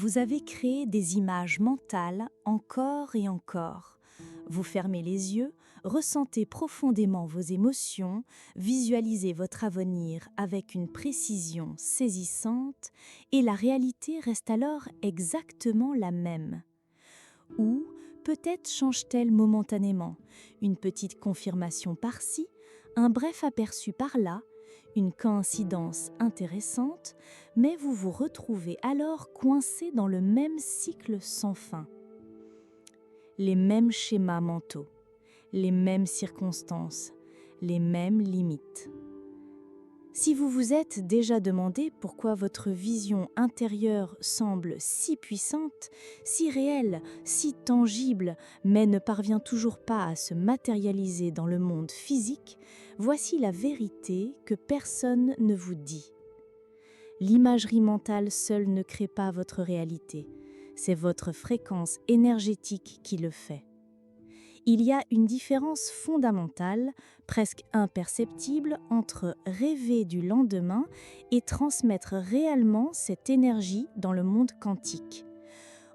Vous avez créé des images mentales encore et encore. Vous fermez les yeux, ressentez profondément vos émotions, visualisez votre avenir avec une précision saisissante et la réalité reste alors exactement la même. Ou peut-être change-t-elle momentanément, une petite confirmation par-ci, un bref aperçu par-là, une coïncidence intéressante, mais vous vous retrouvez alors coincé dans le même cycle sans fin. Les mêmes schémas mentaux, les mêmes circonstances, les mêmes limites. Si vous vous êtes déjà demandé pourquoi votre vision intérieure semble si puissante, si réelle, si tangible, mais ne parvient toujours pas à se matérialiser dans le monde physique, voici la vérité que personne ne vous dit. L'imagerie mentale seule ne crée pas votre réalité, c'est votre fréquence énergétique qui le fait. Il y a une différence fondamentale, presque imperceptible, entre rêver du lendemain et transmettre réellement cette énergie dans le monde quantique.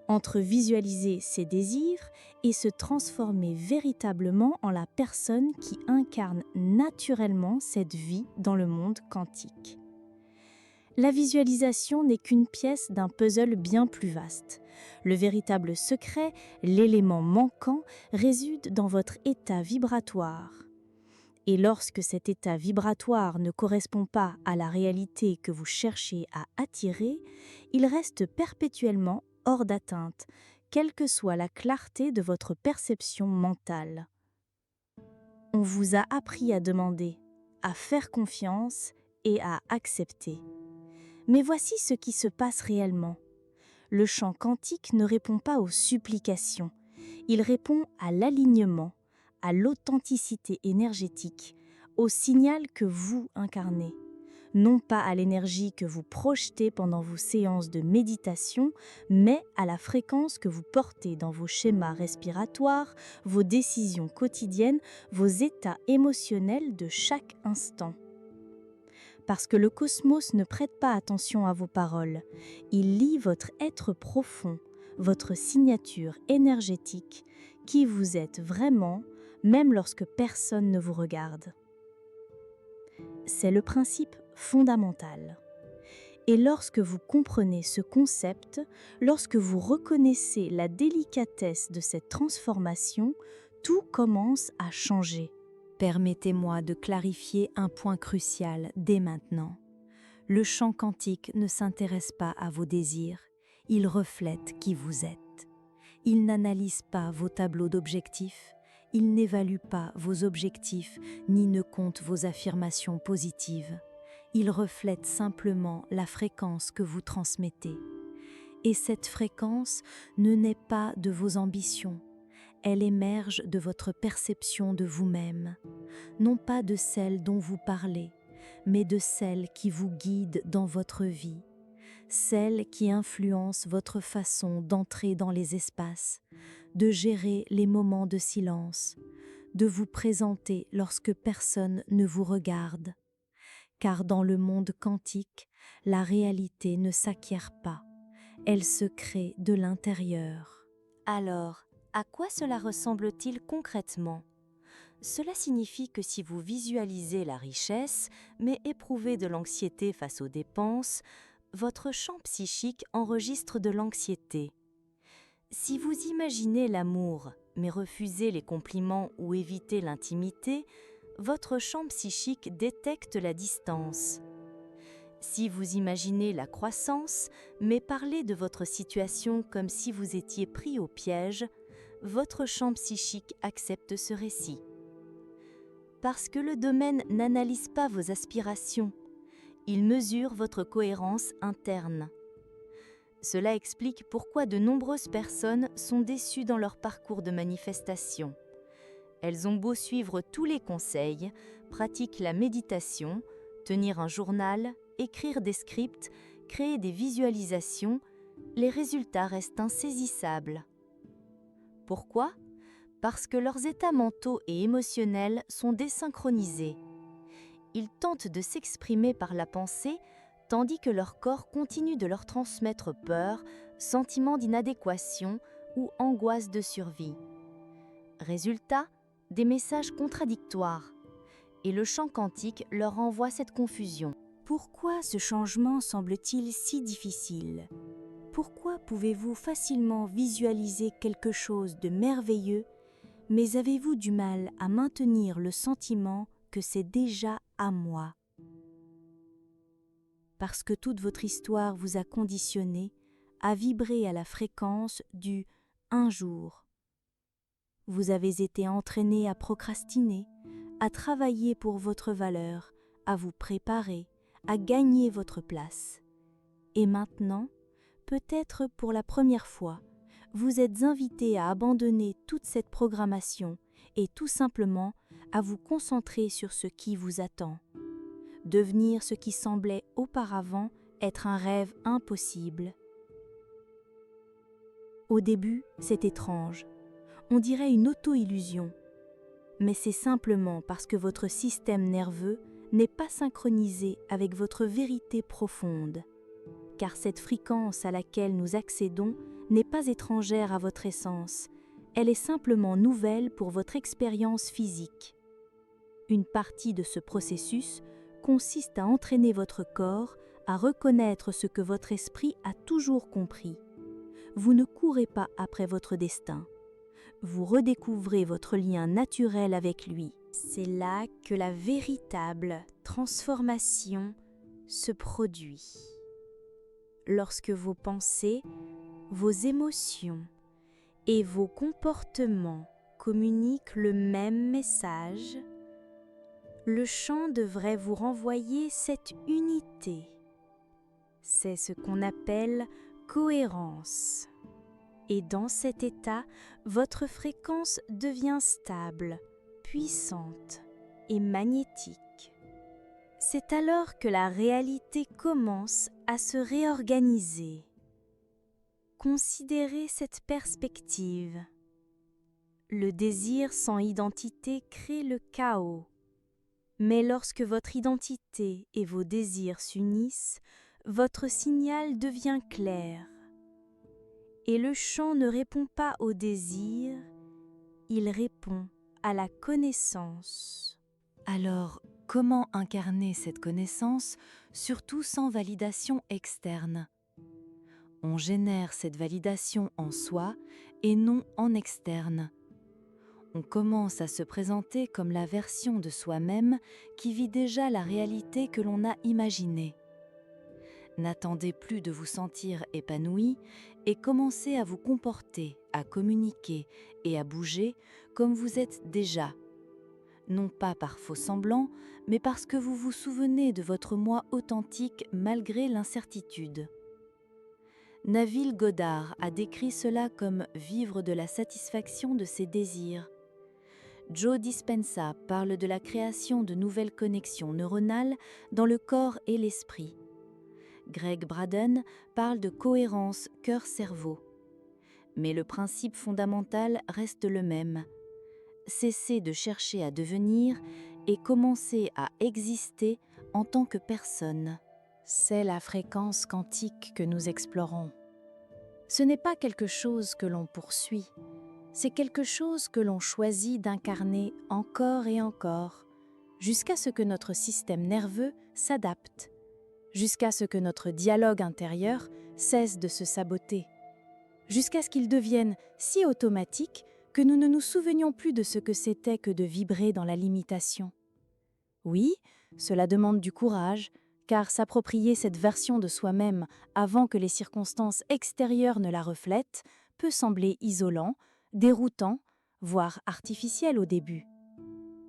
Entre visualiser ses désirs et se transformer véritablement en la personne qui incarne naturellement cette vie dans le monde quantique. La visualisation n'est qu'une pièce d'un puzzle bien plus vaste. Le véritable secret, l'élément manquant, réside dans votre état vibratoire. Et lorsque cet état vibratoire ne correspond pas à la réalité que vous cherchez à attirer, il reste perpétuellement hors d'atteinte, quelle que soit la clarté de votre perception mentale. On vous a appris à demander, à faire confiance et à accepter. Mais voici ce qui se passe réellement. Le champ quantique ne répond pas aux supplications, il répond à l'alignement, à l'authenticité énergétique, au signal que vous incarnez, non pas à l'énergie que vous projetez pendant vos séances de méditation, mais à la fréquence que vous portez dans vos schémas respiratoires, vos décisions quotidiennes, vos états émotionnels de chaque instant. Parce que le cosmos ne prête pas attention à vos paroles. Il lit votre être profond, votre signature énergétique, qui vous êtes vraiment, même lorsque personne ne vous regarde. C'est le principe fondamental. Et lorsque vous comprenez ce concept, lorsque vous reconnaissez la délicatesse de cette transformation, tout commence à changer. Permettez-moi de clarifier un point crucial dès maintenant. Le champ quantique ne s'intéresse pas à vos désirs, il reflète qui vous êtes. Il n'analyse pas vos tableaux d'objectifs, il n'évalue pas vos objectifs ni ne compte vos affirmations positives. Il reflète simplement la fréquence que vous transmettez. Et cette fréquence ne naît pas de vos ambitions. Elle émerge de votre perception de vous-même, non pas de celle dont vous parlez, mais de celle qui vous guide dans votre vie, celle qui influence votre façon d'entrer dans les espaces, de gérer les moments de silence, de vous présenter lorsque personne ne vous regarde. Car dans le monde quantique, la réalité ne s'acquiert pas, elle se crée de l'intérieur. Alors, à quoi cela ressemble-t-il concrètement ? Cela signifie que si vous visualisez la richesse, mais éprouvez de l'anxiété face aux dépenses, votre champ psychique enregistre de l'anxiété. Si vous imaginez l'amour, mais refusez les compliments ou évitez l'intimité, votre champ psychique détecte la distance. Si vous imaginez la croissance, mais parlez de votre situation comme si vous étiez pris au piège, votre champ psychique accepte ce récit. Parce que le domaine n'analyse pas vos aspirations, il mesure votre cohérence interne. Cela explique pourquoi de nombreuses personnes sont déçues dans leur parcours de manifestation. Elles ont beau suivre tous les conseils, pratiquent la méditation, tenir un journal, écrire des scripts, créer des visualisations, les résultats restent insaisissables. Pourquoi ? Parce que leurs états mentaux et émotionnels sont désynchronisés. Ils tentent de s'exprimer par la pensée, tandis que leur corps continue de leur transmettre peur, sentiment d'inadéquation ou angoisse de survie. Résultat, des messages contradictoires. Et le champ quantique leur envoie cette confusion. Pourquoi ce changement semble-t-il si difficile? Pourquoi pouvez-vous facilement visualiser quelque chose de merveilleux, mais avez-vous du mal à maintenir le sentiment que c'est déjà à moi? Parce que toute votre histoire vous a conditionné à vibrer à la fréquence du « un jour ». Vous avez été entraîné à procrastiner, à travailler pour votre valeur, à vous préparer, à gagner votre place. Et maintenant, peut-être pour la première fois, vous êtes invité à abandonner toute cette programmation et tout simplement à vous concentrer sur ce qui vous attend. Devenir ce qui semblait auparavant être un rêve impossible. Au début, c'est étrange. On dirait une auto-illusion. Mais c'est simplement parce que votre système nerveux n'est pas synchronisé avec votre vérité profonde. Car cette fréquence à laquelle nous accédons n'est pas étrangère à votre essence. Elle est simplement nouvelle pour votre expérience physique. Une partie de ce processus consiste à entraîner votre corps à reconnaître ce que votre esprit a toujours compris. Vous ne courez pas après votre destin. Vous redécouvrez votre lien naturel avec lui. C'est là que la véritable transformation se produit. Lorsque vos pensées, vos émotions et vos comportements communiquent le même message, le champ devrait vous renvoyer cette unité. C'est ce qu'on appelle cohérence. Et dans cet état, votre fréquence devient stable, puissante et magnétique. C'est alors que la réalité commence à se réorganiser. Considérez cette perspective. Le désir sans identité crée le chaos. Mais lorsque votre identité et vos désirs s'unissent, votre signal devient clair. Et le champ ne répond pas au désir, il répond à la connaissance. Alors, comment incarner cette connaissance, surtout sans validation externe? On génère cette validation en soi et non en externe. On commence à se présenter comme la version de soi-même qui vit déjà la réalité que l'on a imaginée. N'attendez plus de vous sentir épanoui et commencez à vous comporter, à communiquer et à bouger comme vous êtes déjà. Non pas par faux semblant, mais parce que vous vous souvenez de votre moi authentique malgré l'incertitude. Neville Goddard a décrit cela comme vivre de la satisfaction de ses désirs. Joe Dispenza parle de la création de nouvelles connexions neuronales dans le corps et l'esprit. Greg Braden parle de cohérence cœur-cerveau. Mais le principe fondamental reste le même. Cessez de chercher à devenir et commencez à exister en tant que personne. C'est la fréquence quantique que nous explorons. Ce n'est pas quelque chose que l'on poursuit, c'est quelque chose que l'on choisit d'incarner encore et encore, jusqu'à ce que notre système nerveux s'adapte, jusqu'à ce que notre dialogue intérieur cesse de se saboter, jusqu'à ce qu'il devienne si automatique que nous ne nous souvenions plus de ce que c'était que de vibrer dans la limitation. Oui, cela demande du courage, car s'approprier cette version de soi-même avant que les circonstances extérieures ne la reflètent peut sembler isolant, déroutant, voire artificiel au début.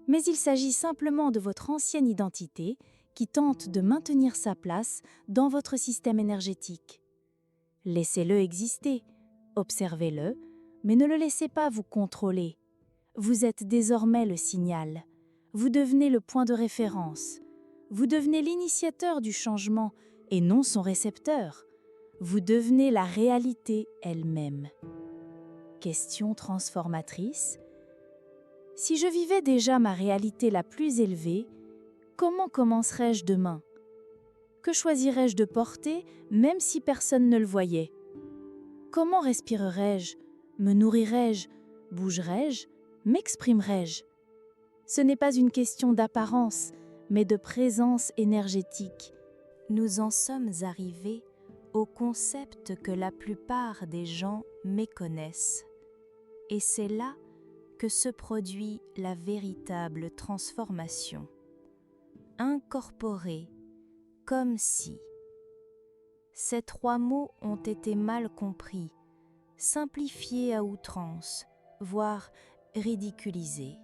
Mais il s'agit simplement de votre ancienne identité qui tente de maintenir sa place dans votre système énergétique. Laissez-le exister, observez-le, mais ne le laissez pas vous contrôler. Vous êtes désormais le signal. Vous devenez le point de référence. Vous devenez l'initiateur du changement et non son récepteur. Vous devenez la réalité elle-même. Question transformatrice. Si je vivais déjà ma réalité la plus élevée, comment commencerais-je demain? Que choisirais-je de porter même si personne ne le voyait? Comment respirerai-je? Me nourrirai-je? Bougerai-je? M'exprimerai-je? Ce n'est pas une question d'apparence, mais de présence énergétique. Nous en sommes arrivés au concept que la plupart des gens méconnaissent. Et c'est là que se produit la véritable transformation. Incorporer, comme si. Ces 3 mots ont été mal compris, simplifiés à outrance, voire ridiculisés.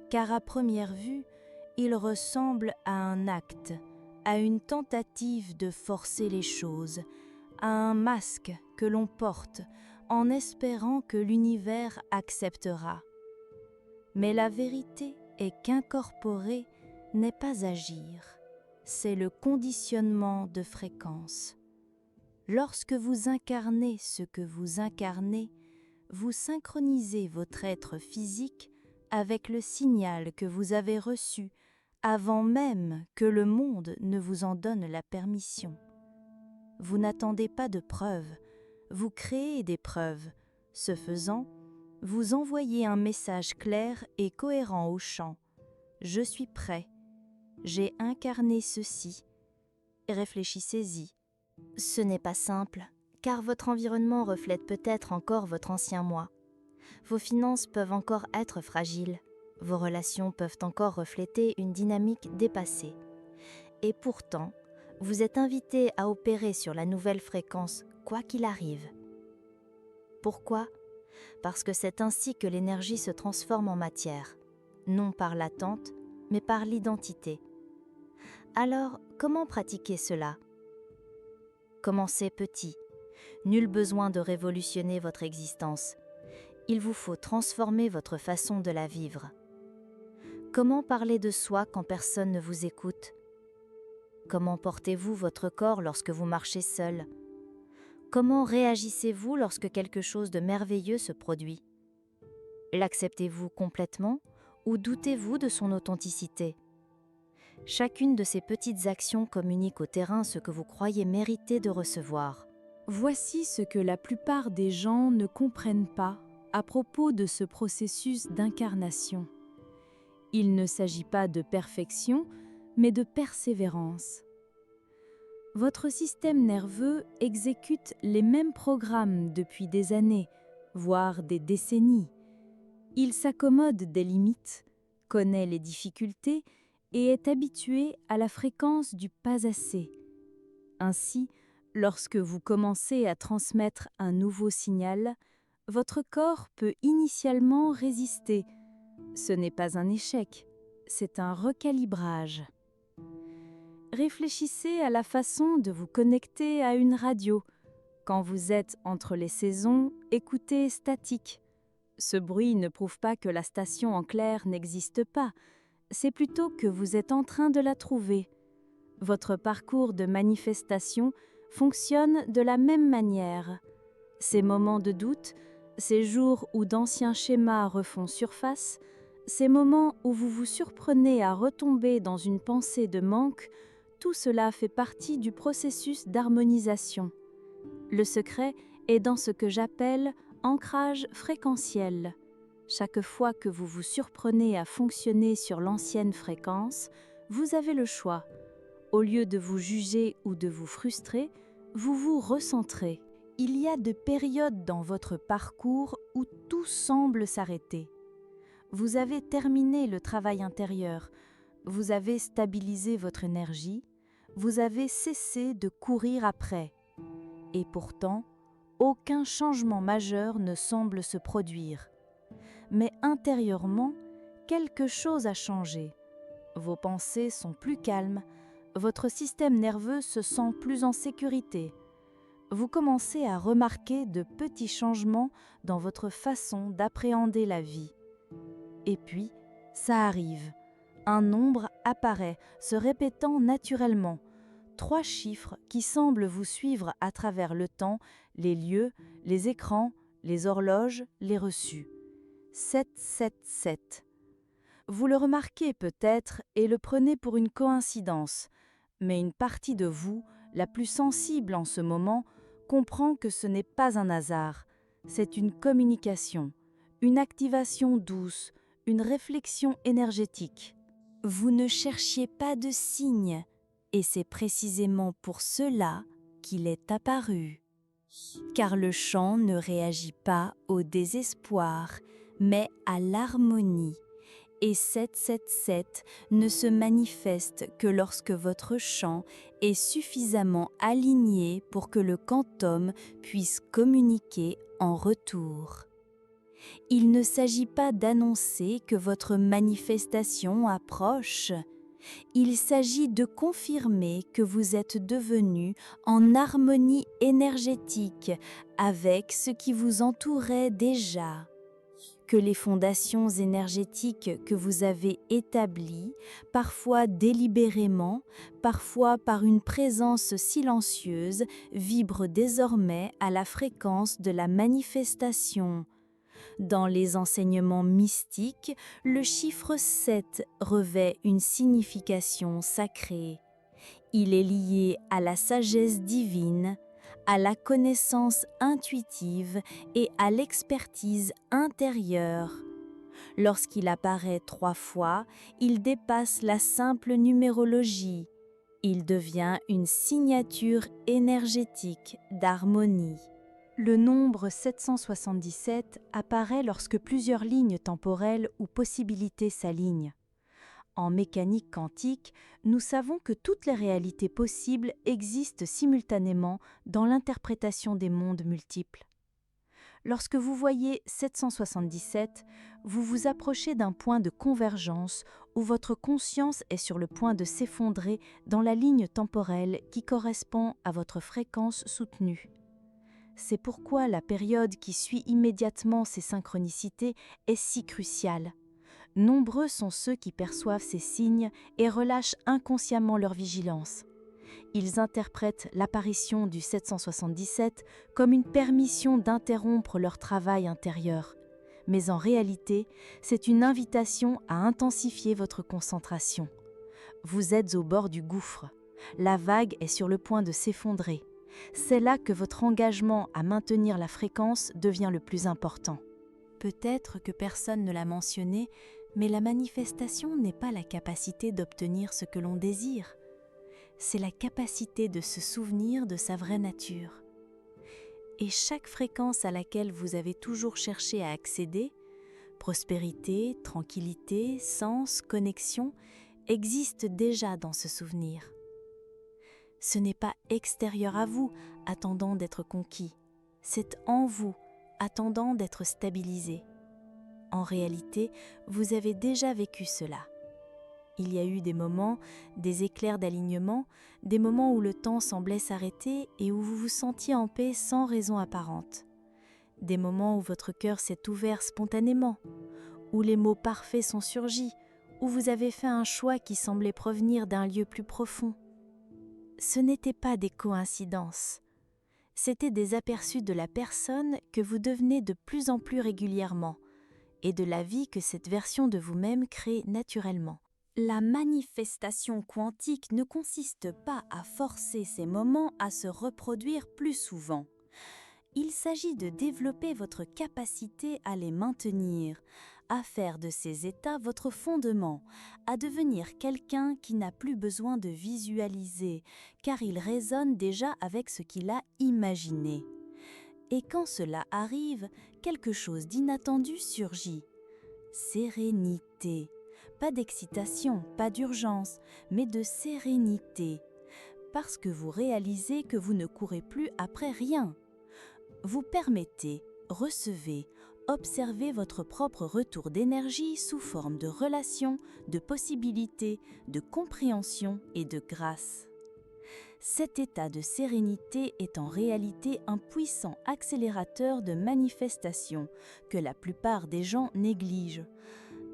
Car à première vue, ils ressemblent à un acte, à une tentative de forcer les choses, à un masque que l'on porte en espérant que l'univers acceptera. Mais la vérité est qu'incorporer n'est pas agir, c'est le conditionnement de fréquence. Lorsque vous incarnez ce que vous incarnez, vous synchronisez votre être physique avec le signal que vous avez reçu avant même que le monde ne vous en donne la permission. Vous n'attendez pas de preuves, vous créez des preuves. Ce faisant, vous envoyez un message clair et cohérent au champ. Je suis prêt, j'ai incarné ceci. Réfléchissez-y. Ce n'est pas simple, car votre environnement reflète peut-être encore votre ancien moi. Vos finances peuvent encore être fragiles. Vos relations peuvent encore refléter une dynamique dépassée. Et pourtant, vous êtes invité à opérer sur la nouvelle fréquence, quoi qu'il arrive. Pourquoi ? Parce que c'est ainsi que l'énergie se transforme en matière, non par l'attente, mais par l'identité. Alors, comment pratiquer cela ? Commencez petit. Nul besoin de révolutionner votre existence. Il vous faut transformer votre façon de la vivre. Comment parler de soi quand personne ne vous écoute ? Comment portez-vous votre corps lorsque vous marchez seul ? Comment réagissez-vous lorsque quelque chose de merveilleux se produit ? L'acceptez-vous complètement ou doutez-vous de son authenticité ? Chacune de ces petites actions communique au terrain ce que vous croyez mériter de recevoir. Voici ce que la plupart des gens ne comprennent pas à propos de ce processus d'incarnation. Il ne s'agit pas de perfection, mais de persévérance. Votre système nerveux exécute les mêmes programmes depuis des années, voire des décennies. Il s'accommode des limites, connaît les difficultés et est habitué à la fréquence du pas assez. Ainsi, lorsque vous commencez à transmettre un nouveau signal, votre corps peut initialement résister. Ce n'est pas un échec, c'est un recalibrage. Réfléchissez à la façon de vous connecter à une radio. Quand vous êtes entre les saisons, écoutez statique. Ce bruit ne prouve pas que la station en clair n'existe pas, c'est plutôt que vous êtes en train de la trouver. Votre parcours de manifestation fonctionne de la même manière. Ces moments de doute, ces jours où d'anciens schémas refont surface, ces moments où vous vous surprenez à retomber dans une pensée de manque, tout cela fait partie du processus d'harmonisation. Le secret est dans ce que j'appelle ancrage fréquentiel. Chaque fois que vous vous surprenez à fonctionner sur l'ancienne fréquence, vous avez le choix. Au lieu de vous juger ou de vous frustrer, vous vous recentrez. Il y a de périodes dans votre parcours où tout semble s'arrêter. Vous avez terminé le travail intérieur, vous avez stabilisé votre énergie, vous avez cessé de courir après. Et pourtant, aucun changement majeur ne semble se produire. Mais intérieurement, quelque chose a changé. Vos pensées sont plus calmes, votre système nerveux se sent plus en sécurité. Vous commencez à remarquer de petits changements dans votre façon d'appréhender la vie. Et puis, ça arrive. Un nombre apparaît, se répétant naturellement. 3 chiffres qui semblent vous suivre à travers le temps, les lieux, les écrans, les horloges, les reçus. 777. Vous le remarquez peut-être et le prenez pour une coïncidence, mais une partie de vous, la plus sensible en ce moment, comprend que ce n'est pas un hasard, c'est une communication, une activation douce, une réflexion énergétique. Vous ne cherchiez pas de signe, et c'est précisément pour cela qu'il est apparu. Car le chant ne réagit pas au désespoir, mais à l'harmonie. Et 777 ne se manifeste que lorsque votre chant est suffisamment aligné pour que le quantum puisse communiquer en retour. Il ne s'agit pas d'annoncer que votre manifestation approche. Il s'agit de confirmer que vous êtes devenu en harmonie énergétique avec ce qui vous entourait déjà. Que les fondations énergétiques que vous avez établies, parfois délibérément, parfois par une présence silencieuse, vibrent désormais à la fréquence de la manifestation. Dans les enseignements mystiques, le chiffre 7 revêt une signification sacrée. Il est lié à la sagesse divine, à la connaissance intuitive et à l'expertise intérieure. Lorsqu'il apparaît 3 fois, il dépasse la simple numérologie. Il devient une signature énergétique d'harmonie. Le nombre 777 apparaît lorsque plusieurs lignes temporelles ou possibilités s'alignent. En mécanique quantique, nous savons que toutes les réalités possibles existent simultanément dans l'interprétation des mondes multiples. Lorsque vous voyez 777, vous vous approchez d'un point de convergence où votre conscience est sur le point de s'effondrer dans la ligne temporelle qui correspond à votre fréquence soutenue. C'est pourquoi la période qui suit immédiatement ces synchronicités est si cruciale. Nombreux sont ceux qui perçoivent ces signes et relâchent inconsciemment leur vigilance. Ils interprètent l'apparition du 777 comme une permission d'interrompre leur travail intérieur. Mais en réalité, c'est une invitation à intensifier votre concentration. Vous êtes au bord du gouffre. La vague est sur le point de s'effondrer. C'est là que votre engagement à maintenir la fréquence devient le plus important. Peut-être que personne ne l'a mentionné, mais la manifestation n'est pas la capacité d'obtenir ce que l'on désire. C'est la capacité de se souvenir de sa vraie nature. Et chaque fréquence à laquelle vous avez toujours cherché à accéder, prospérité, tranquillité, sens, connexion, existe déjà dans ce souvenir. Ce n'est pas extérieur à vous, attendant d'être conquis. C'est en vous, attendant d'être stabilisé. En réalité, vous avez déjà vécu cela. Il y a eu des moments, des éclairs d'alignement, des moments où le temps semblait s'arrêter et où vous vous sentiez en paix sans raison apparente. Des moments où votre cœur s'est ouvert spontanément, où les mots parfaits sont surgis, où vous avez fait un choix qui semblait provenir d'un lieu plus profond. Ce n'étaient pas des coïncidences. C'étaient des aperçus de la personne que vous devenez de plus en plus régulièrement et de la vie que cette version de vous-même crée naturellement. La manifestation quantique ne consiste pas à forcer ces moments à se reproduire plus souvent. Il s'agit de développer votre capacité à les maintenir, à faire de ces états votre fondement, à devenir quelqu'un qui n'a plus besoin de visualiser, car il résonne déjà avec ce qu'il a imaginé. Et quand cela arrive, quelque chose d'inattendu surgit. Sérénité. Pas d'excitation, pas d'urgence, mais de sérénité. Parce que vous réalisez que vous ne courez plus après rien. Vous permettez, recevez, observez votre propre retour d'énergie sous forme de relations, de possibilités, de compréhension et de grâce. Cet état de sérénité est en réalité un puissant accélérateur de manifestation que la plupart des gens négligent.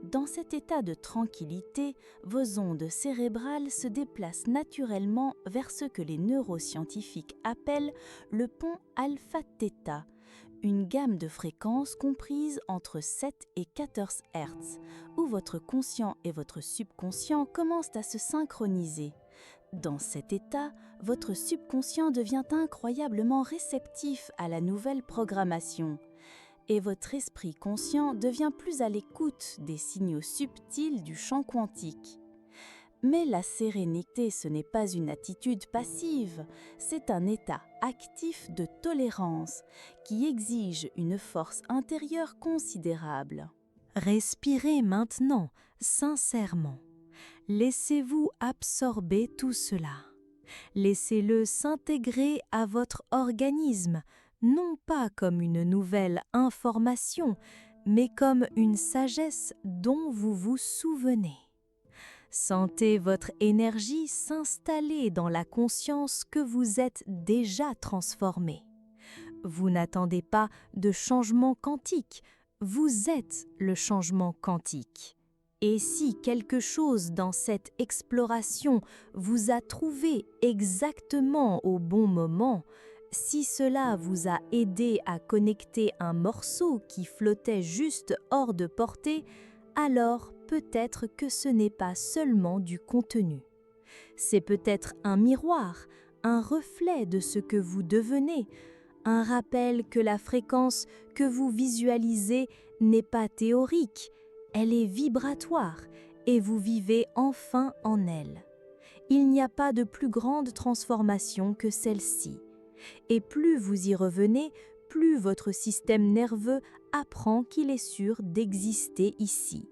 Dans cet état de tranquillité, vos ondes cérébrales se déplacent naturellement vers ce que les neuroscientifiques appellent le pont alpha-theta, une gamme de fréquences comprise entre 7 et 14 Hz, où votre conscient et votre subconscient commencent à se synchroniser. Dans cet état, votre subconscient devient incroyablement réceptif à la nouvelle programmation et votre esprit conscient devient plus à l'écoute des signaux subtils du champ quantique. Mais la sérénité, ce n'est pas une attitude passive, c'est un état actif de tolérance qui exige une force intérieure considérable. Respirez maintenant, sincèrement. Laissez-vous absorber tout cela. Laissez-le s'intégrer à votre organisme, non pas comme une nouvelle information, mais comme une sagesse dont vous vous souvenez. Sentez votre énergie s'installer dans la conscience que vous êtes déjà transformé. Vous n'attendez pas de changement quantique, vous êtes le changement quantique. Et si quelque chose dans cette exploration vous a trouvé exactement au bon moment, si cela vous a aidé à connecter un morceau qui flottait juste hors de portée, alors peut-être que ce n'est pas seulement du contenu. C'est peut-être un miroir, un reflet de ce que vous devenez, un rappel que la fréquence que vous visualisez n'est pas théorique, elle est vibratoire et vous vivez enfin en elle. Il n'y a pas de plus grande transformation que celle-ci. Et plus vous y revenez, plus votre système nerveux apprend qu'il est sûr d'exister ici.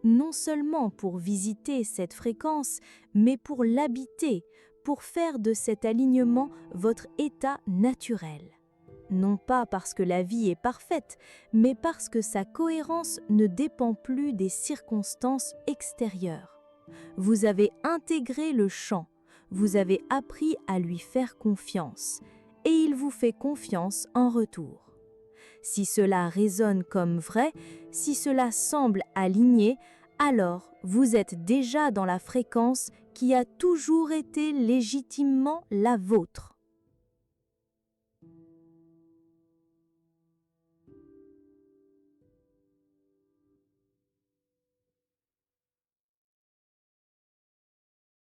Non seulement pour visiter cette fréquence, mais pour l'habiter, pour faire de cet alignement votre état naturel. Non pas parce que la vie est parfaite, mais parce que sa cohérence ne dépend plus des circonstances extérieures. Vous avez intégré le champ, vous avez appris à lui faire confiance, et il vous fait confiance en retour. Si cela résonne comme vrai, si cela semble aligné, alors vous êtes déjà dans la fréquence qui a toujours été légitimement la vôtre.